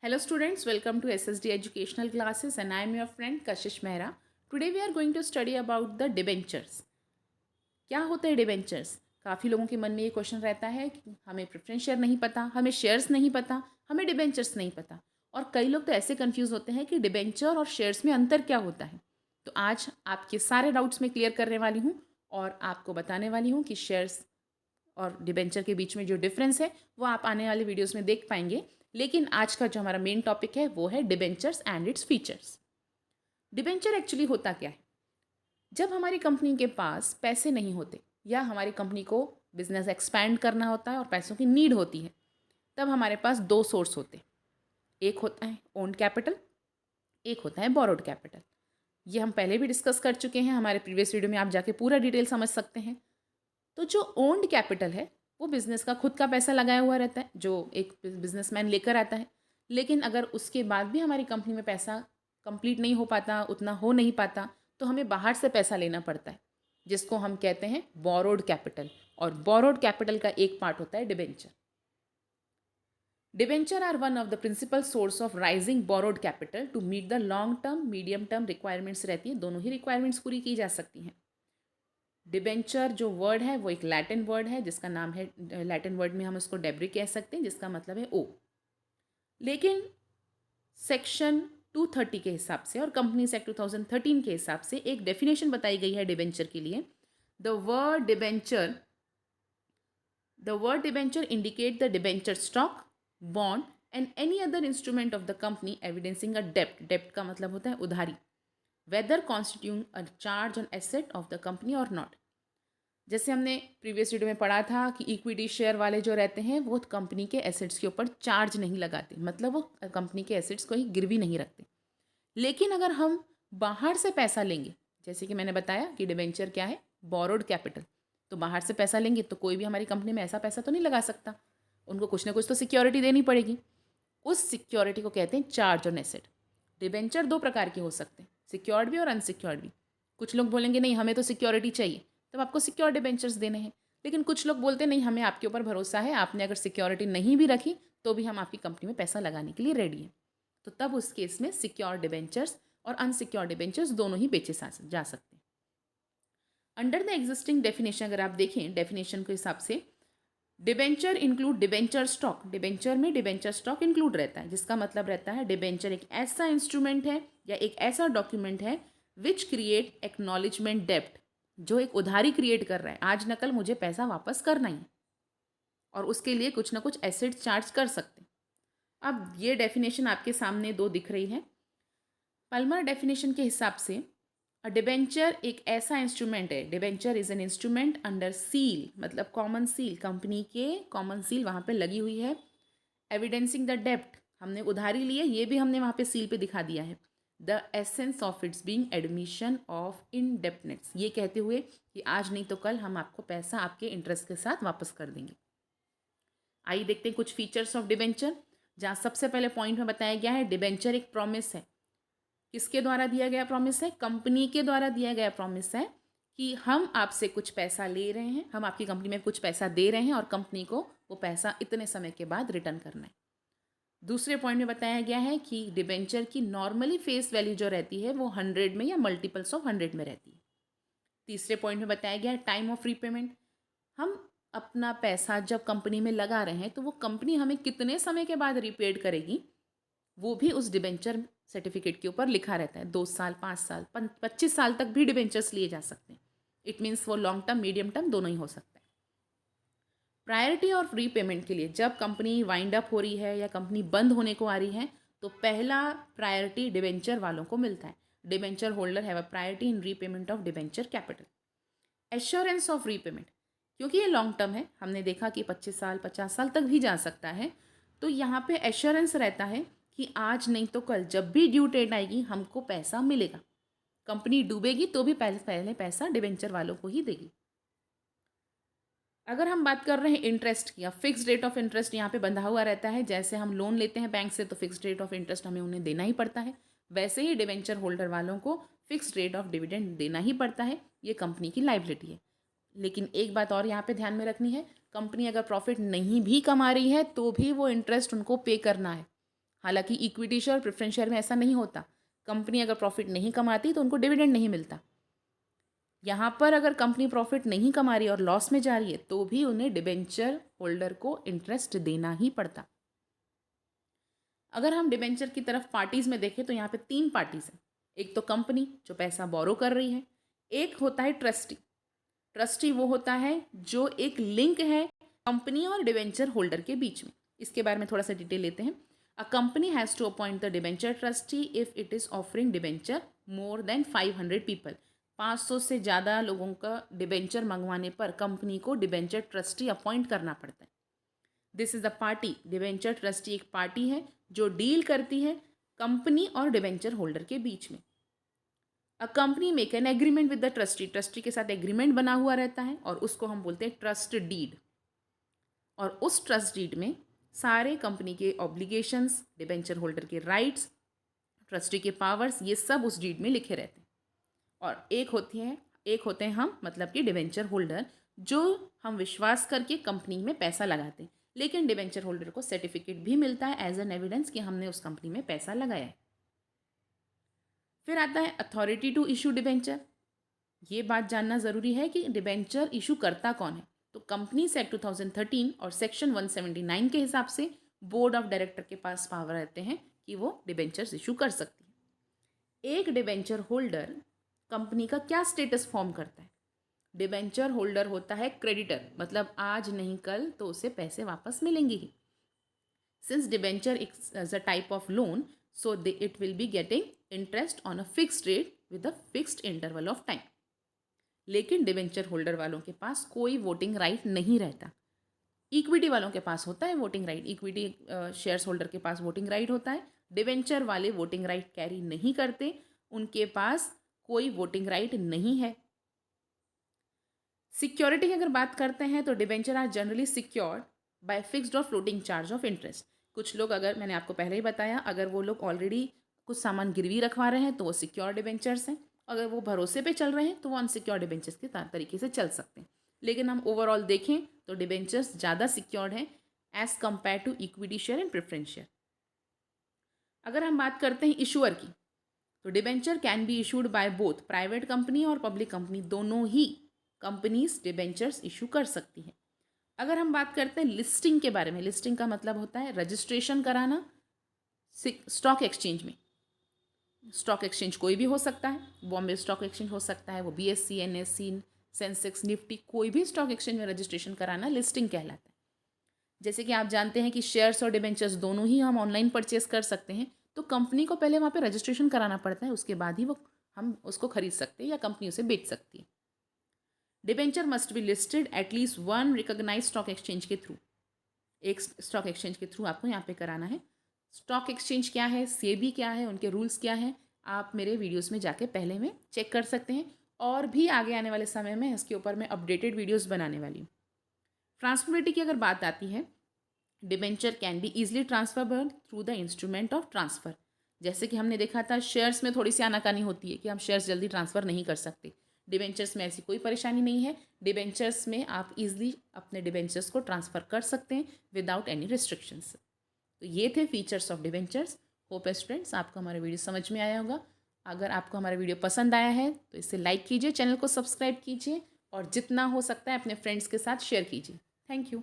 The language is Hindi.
Hello students, welcome to SSD Educational Classes and I am your friend Kashish Mehra. Today we are going to study about the debentures. क्या होते हैं डिबेंचर्स? काफ़ी लोगों के मन में ये क्वेश्चन रहता है कि हमें प्रेफरेंस शेयर नहीं पता, हमें शेयर्स नहीं पता, हमें डिबेंचर्स नहीं पता। और कई लोग तो ऐसे कंफ्यूज होते हैं कि डिबेंचर और शेयर्स में अंतर क्या होता है। तो आज आपके सारे डाउट्स मैं क्लियर करने वाली हूँ और आपको बताने वाली हूँ कि शेयर्स और डिबेंचर के बीच में जो डिफरेंस है वो आप आने वाले वीडियोस में देख पाएंगे। लेकिन आज का जो हमारा मेन टॉपिक है वो है debentures and its features. Debenture actually होता क्या है? जब हमारी कंपनी के पास पैसे नहीं होते या हमारी कंपनी को बिजनेस एक्सपैंड करना होता है और पैसों की नीड होती है, तब हमारे पास दो सोर्स होते हैं। एक होता है ओन्ड कैपिटल, एक होता है बोरोड कैपिटल। ये हम पहले भी डिस्कस कर चुके हैं, हमारे प्रीवियस वीडियो में आप जाके पूरा डिटेल समझ सकते हैं। तो जो ओन्ड कैपिटल है वो बिजनेस का खुद का पैसा लगाया हुआ रहता है जो एक बिजनेसमैन लेकर आता है। लेकिन अगर उसके बाद भी हमारी कंपनी में पैसा कंप्लीट नहीं हो पाता, उतना हो नहीं पाता, तो हमें बाहर से पैसा लेना पड़ता है, जिसको हम कहते हैं बोरोड कैपिटल। और बोरोड कैपिटल का एक पार्ट होता है debenture. Debenture are one of the principal source of raising borrowed capital to meet the long term medium term requirements रहती है। दोनों ही रिक्वायरमेंट्स पूरी की जा सकती हैं। डिबेंचर जो वर्ड है वो एक लैटिन वर्ड है जिसका नाम है, लैटिन वर्ड में हम उसको डेब्री कह सकते हैं, जिसका मतलब है ओ। लेकिन सेक्शन 230 के हिसाब से और कंपनीज एक्ट 2013 के हिसाब से एक डेफिनेशन बताई गई है डिबेंचर के लिए। The word debenture indicate the debenture stock, bond and any other instrument of the company evidencing a डेप्ट। डेप्ट का मतलब होता है उधारी। Whether constituting a charge on asset of the company और नॉट। जैसे हमने प्रीवियस वीडियो में पढ़ा था कि इक्विटी शेयर वाले जो रहते हैं वो कंपनी के एसेट्स के ऊपर चार्ज नहीं लगाते, मतलब वो कंपनी के एसेट्स को ही गिरवी नहीं रखते। लेकिन अगर हम बाहर से पैसा लेंगे, जैसे कि मैंने बताया कि डिबेंचर क्या है, बोरोड कैपिटल, तो बाहर से पैसा लेंगे तो कोई भी हमारी कंपनी में ऐसा पैसा तो नहीं लगा सकता, उनको कुछ ना कुछ तो सिक्योरिटी देनी पड़ेगी। उस सिक्योरिटी को कहते हैं चार्ज ऑन एसेट। डिबेंचर दो प्रकार के हो सकते हैं, सिक्योर्ड भी और अनसिक्योर्ड भी। कुछ लोग बोलेंगे नहीं हमें तो सिक्योरिटी चाहिए, तब आपको सिक्योर डिबेंचर्स देने हैं। लेकिन कुछ लोग बोलते नहीं, हमें आपके ऊपर भरोसा है, आपने अगर सिक्योरिटी नहीं भी रखी तो भी हम आपकी कंपनी में पैसा लगाने के लिए रेडी हैं। तो तब उस केस में सिक्योर डिबेंचर्स और अनसिक्योर डिबेंचर्स दोनों ही बेचे जा सकते हैं। अंडर द एग्जिस्टिंग डेफिनेशन अगर आप देखें डेफिनेशन के हिसाब से, debenture include debenture stock. Debenture में डिबेंचर स्टॉक इंक्लूड रहता है, जिसका मतलब रहता है डिबेंचर एक ऐसा इंस्ट्रूमेंट है या एक ऐसा डॉक्यूमेंट है विच क्रिएट एक्नॉलेजमेंट डेप्ट, जो एक उधारी क्रिएट कर रहा है, आज नकल मुझे पैसा वापस करना ही, और उसके लिए कुछ ना कुछ एसेट चार्ज कर सकते हैं। अब ये डेफिनेशन आपके सामने दो दिख रही है। पल्मर डेफिनेशन के हिसाब से डिबेंचर एक ऐसा इंस्ट्रूमेंट है, debenture is an instrument under seal, मतलब कॉमन सील, कंपनी के कॉमन सील वहाँ पे लगी हुई है। एविडेंसिंग द डेप्ट, हमने उधारी ली है, ये भी हमने वहाँ पे सील पे दिखा दिया है। The essence of its being admission of इनडेप्टनेस, ये कहते हुए कि आज नहीं तो कल हम आपको पैसा आपके इंटरेस्ट के साथ वापस कर देंगे। आइए देखते हैं कुछ फीचर्स ऑफ डिबेंचर, जहाँ सबसे पहले पॉइंट में बताया गया है डिबेंचर एक प्रॉमिस है। किसके द्वारा दिया गया प्रॉमिस है? कंपनी के द्वारा दिया गया प्रॉमिस है कि हम आपसे कुछ पैसा ले रहे हैं, हम आपकी कंपनी में कुछ पैसा दे रहे हैं और कंपनी को वो पैसा इतने समय के बाद रिटर्न करना है। दूसरे पॉइंट में बताया गया है कि डिबेंचर की नॉर्मली फेस वैल्यू जो रहती है वो 100 में या मल्टीपल्स ऑफ 100 में रहती है। तीसरे पॉइंट में बताया गया है टाइम ऑफ रीपेमेंट, हम अपना पैसा जब कंपनी में लगा रहे हैं तो वो कंपनी हमें कितने समय के बाद रीपेड करेगी वो भी उस डिबेंचर सर्टिफिकेट के ऊपर लिखा रहता है। 2 साल, 5 साल, 25 साल तक भी डिबेंचर्स लिए जा सकते हैं। इट मीन्स वो लॉन्ग टर्म मीडियम टर्म दोनों ही हो सकता है। प्रायोरिटी और रीपेमेंट के लिए जब कंपनी वाइंड अप हो रही है या कंपनी बंद होने को आ रही है तो पहला प्रायोरिटी डिबेंचर वालों को मिलता है। Debenture holder have a priority in repayment of debenture capital. Assurance of repayment, क्योंकि ये लॉन्ग टर्म है, हमने देखा कि 25 साल 50 साल तक भी जा सकता है, तो यहाँ पे एश्योरेंस रहता है कि आज नहीं तो कल जब भी ड्यू डेट आएगी हमको पैसा मिलेगा। कंपनी डूबेगी तो भी पहले पैसा डिबेंचर वालों को ही देगी। अगर हम बात कर रहे हैं इंटरेस्ट की, या फिक्स रेट ऑफ इंटरेस्ट यहाँ पे बंधा हुआ रहता है, जैसे हम लोन लेते हैं बैंक से तो फिक्स रेट ऑफ इंटरेस्ट हमें उन्हें देना ही पड़ता है, वैसे ही डिबेंचर होल्डर वालों को फिक्स रेट ऑफ डिविडेंड देना ही पड़ता है। ये कंपनी की लाइबिलिटी है। लेकिन एक बात और यहाँ पे ध्यान में रखनी है, कंपनी अगर प्रॉफिट नहीं भी कमा रही है तो भी वो इंटरेस्ट उनको पे करना है। हालांकि इक्विटी शेयर और प्रेफरेंस शेयर में ऐसा नहीं होता। कंपनी अगर प्रॉफिट नहीं कमाती तो उनको डिविडेंड नहीं मिलता। यहाँ पर अगर कंपनी प्रॉफिट नहीं कमा रही और लॉस में जा रही है तो भी उन्हें डिबेंचर होल्डर को इंटरेस्ट देना ही पड़ता। अगर हम डिबेंचर की तरफ पार्टीज में देखें तो यहाँ पे 3 पार्टीज हैं। एक तो कंपनी जो पैसा बोरो कर रही है, एक होता है ट्रस्टी। ट्रस्टी वो होता है जो एक लिंक है कंपनी और डिबेंचर होल्डर के बीच में। इसके बारे में थोड़ा सा डिटेल लेते हैं। A company has to appoint the debenture trustee if it is offering debenture more than 500 people. 500 से ज़्यादा लोगों का डिबेंचर मंगवाने पर कंपनी को डिबेंचर ट्रस्टी अपॉइंट करना पड़ता है। This is the party. Debenture trustee एक पार्टी है जो डील करती है कंपनी और डिबेंचर होल्डर के बीच में। A company make an agreement with the trustee. Trustee के साथ एग्रीमेंट बना हुआ रहता है और उसको हम बोलते हैं ट्रस्ट डीड। और उस ट्रस्ट डीड में सारे कंपनी के ऑब्लिगेशंस, डिबेंचर होल्डर के राइट्स, ट्रस्टी के पावर्स, ये सब उस डीड में लिखे रहते हैं। और एक होते हैं हम, मतलब कि डिबेंचर होल्डर, जो हम विश्वास करके कंपनी में पैसा लगाते हैं। लेकिन डिबेंचर होल्डर को सर्टिफिकेट भी मिलता है एज एन एविडेंस कि हमने उस कंपनी में पैसा लगाया है। फिर आता है अथॉरिटी टू इशू डिबेंचर। ये बात जानना ज़रूरी है कि डिबेंचर इशू करता कौन है। तो कंपनीज एक्ट 2013 और सेक्शन 179 के हिसाब से बोर्ड ऑफ डायरेक्टर के पास पावर रहते हैं कि वो डिबेंचर्स इशू कर सकती है। एक डिबेंचर होल्डर कंपनी का क्या स्टेटस फॉर्म करता है? डिबेंचर होल्डर होता है क्रेडिटर, मतलब आज नहीं कल तो उसे पैसे वापस मिलेंगे ही। Since debenture is a type of loan, so it will be getting interest on a fixed rate with a fixed interval of time. लेकिन डिबेंचर होल्डर वालों के पास कोई वोटिंग राइट नहीं रहता। इक्विटी वालों के पास होता है voting right, equity shares holder के पास वोटिंग राइट होता है। डिबेंचर वाले वोटिंग राइट कैरी नहीं करते, उनके पास कोई वोटिंग राइट नहीं है। सिक्योरिटी की अगर बात करते हैं तो debenture are generally secured by fixed और फ्लोटिंग चार्ज ऑफ इंटरेस्ट। कुछ लोग, अगर मैंने आपको पहले ही बताया, अगर वो लोग ऑलरेडी कुछ सामान गिरवी रखवा रहे हैं तो वो सिक्योर डिबेंचर्स हैं। अगर वो भरोसे पे चल रहे हैं तो वो अनसिक्योर डिबेंचर्स के तरीके से चल सकते हैं। लेकिन हम ओवरऑल देखें तो डिबेंचर्स ज़्यादा सिक्योर्ड हैं as compare to equity share and preference share. अगर हम बात करते हैं इशूअर की, तो debenture can be issued by both private company और पब्लिक कंपनी, दोनों ही कंपनीज डिबेंचर्स इशू कर सकती हैं। अगर हम बात करते हैं लिस्टिंग के बारे में, लिस्टिंग का मतलब होता है रजिस्ट्रेशन कराना स्टॉक एक्सचेंज में। स्टॉक एक्सचेंज कोई भी हो सकता है, बॉम्बे स्टॉक एक्सचेंज हो सकता है, वो BSE, NSE, सेंसेक्स, निफ्टी, कोई भी स्टॉक एक्सचेंज में रजिस्ट्रेशन कराना लिस्टिंग कहलाता है। जैसे कि आप जानते हैं कि शेयर्स और डिबेंचर्स दोनों ही हम ऑनलाइन परचेस कर सकते हैं, तो कंपनी को पहले वहाँ पे रजिस्ट्रेशन कराना पड़ता है, उसके बाद ही वो हम उसको खरीद सकते हैं या कंपनी उसे बेच सकती है। Debenture must be listed at least one recognise stock exchange के थ्रू। एक स्टॉक एक्सचेंज के थ्रू आपको यहाँ पे कराना है। स्टॉक एक्सचेंज क्या है, सेबी क्या है, उनके रूल्स क्या हैं, आप मेरे वीडियोस में जाके पहले में चेक कर सकते हैं। और भी आगे आने वाले समय में इसके ऊपर मैं अपडेटेड वीडियोस बनाने वाली हूँ। ट्रांसफरेबिलिटी की अगर बात आती है, debenture can be easily transferable through the instrument of transfer. जैसे कि हमने देखा था शेयर्स में थोड़ी सी आनाकानी होती है कि हम शेयर्स जल्दी ट्रांसफ़र नहीं कर सकते। डिबेंचर्स में ऐसी कोई परेशानी नहीं है। डिबेंचर्स में आप इजीली अपने डिबेंचर्स को ट्रांसफ़र कर सकते हैं विदाउट एनी रिस्ट्रिक्शंस। तो ये थे features of debentures. Hope students आपको हमारा वीडियो समझ में आया होगा। अगर आपको हमारा वीडियो पसंद आया है तो इसे लाइक कीजिए, चैनल को सब्सक्राइब कीजिए और जितना हो सकता है अपने फ्रेंड्स के साथ शेयर कीजिए। Thank you.